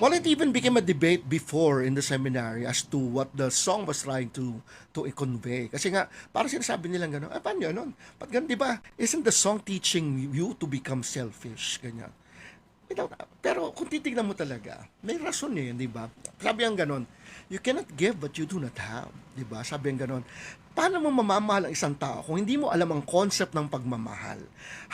Well, it even became a debate before in the seminary as to what the song was trying to convey. Kasi nga, parang sinasabi nilang gano'n, paano yun nun? Ba't ganun, di ba? Isn't the song teaching you to become selfish? Ganyan. Pero kung titignan mo talaga, may rason eh, di ba? Sabi ang ganon, you cannot give what you do not have. Di ba? Sabi ang ganon, paano mo mamamahal ang isang tao kung hindi mo alam ang concept ng pagmamahal?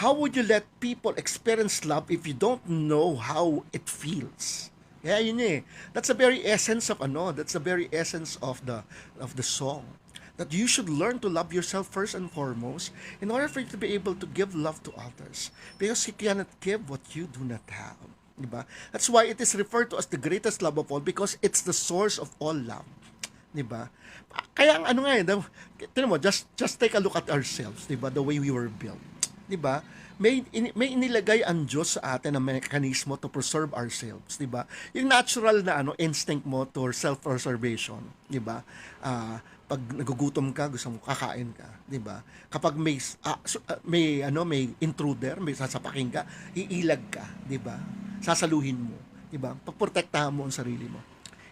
How would you let people experience love if you don't know how it feels? Kaya yun eh. That's the very essence of that's the very essence of the song. That you should learn to love yourself first and foremost in order for you to be able to give love to others. Because you cannot give what you do not have. Diba? That's why it is referred to as the greatest love of all because it's the source of all love. Diba? Kaya ano nga eh, tignan mo, just take a look at ourselves, diba? The way we were built. Diba? May inilagay ang Diyos sa atin na mekanismo to preserve ourselves, 'di ba? Yung natural na instinct mo to self-preservation, 'di ba? Pag nagugutom ka, gusto mo kakain ka, 'di ba? Kapag may intruder, may sasapakin ka, iilag ka, 'di ba? Sasaluhin mo, 'di ba? Paprotektahan mo ang sarili mo.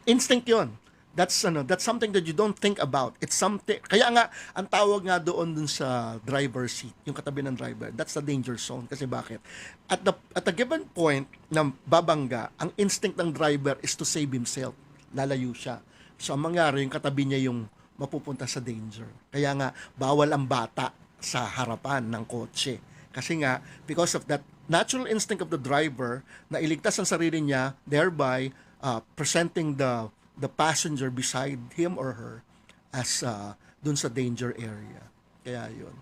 Instinct 'yon. That's something that you don't think about. It's something, kaya nga ang tawag nga doon sa driver seat, yung katabi ng driver, that's the danger zone. Kasi bakit? At a given point na babangga, ang instinct ng driver is to save himself. Lalayo siya. So ang mangyari, yung katabi niya yung mapupunta sa danger. Kaya nga bawal ang bata sa harapan ng kotse. Kasi nga because of that natural instinct of the driver na iligtas ang sarili niya, thereby presenting the passenger beside him or her as dun sa danger area. Kaya yun.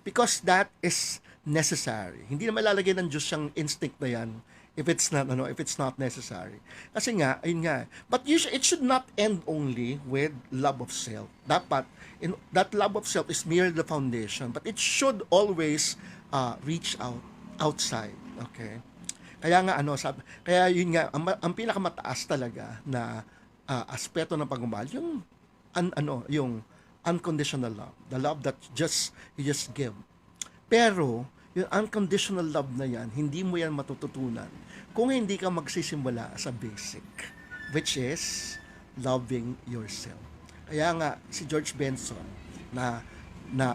Because that is necessary. Hindi na malalagay ng Diyos yung instinct na yan if it's not necessary. Kasi nga, ayun nga. But it should not end only with love of self. Dapat, that love of self is merely the foundation, but it should always reach outside. Okay? Kaya nga, kaya yun nga, ang pinakamataas talaga na aspeto ng pagmamahal, yung unconditional love, the love that you just give. Pero yung unconditional love na yan, hindi mo yan matututunan kung hindi ka magsisimula sa basic, which is loving yourself. Kaya nga si George Benson na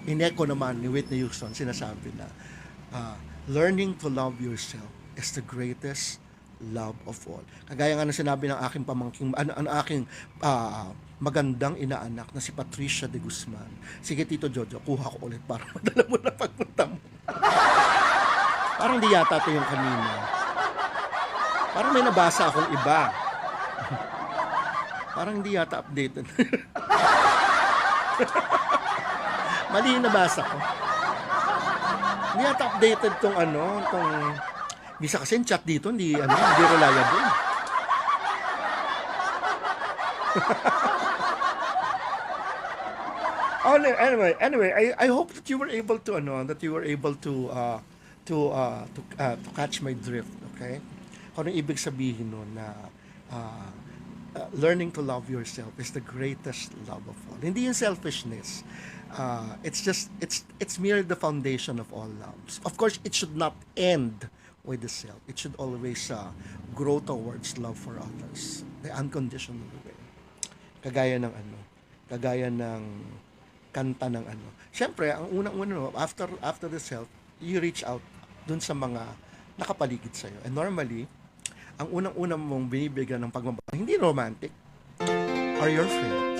ineko naman ni Whitney Houston, sinasabi na learning to love yourself is the greatest love of all. Kagaya nga na sinabi ng aking pamangking, aking magandang inaanak na si Patricia de Guzman. Sige, Tito Jojo, kuha ko ulit para madala mo na pagpunta mo. Parang di yata ito yung kanina. Parang may nabasa akong iba. Parang di yata updated. Mali yung nabasa ko. Hindi yata updated tong bisa kasi yung chat dito, hindi reliable. Anyway, I hope that you were able to catch my drift, okay? Kung ano ibig sabihin nun na learning to love yourself is the greatest love of all. Hindi yung selfishness. It's merely the foundation of all loves. Of course, it should not end with the self. It should always grow towards love for others. The unconditional way. Kagaya ng kanta ng Siyempre, ang unang-una, after the self, you reach out dun sa mga nakapaligid sa'yo. And normally, ang unang-una mong binibigyan ng pagmamahal, hindi romantic, are your friend.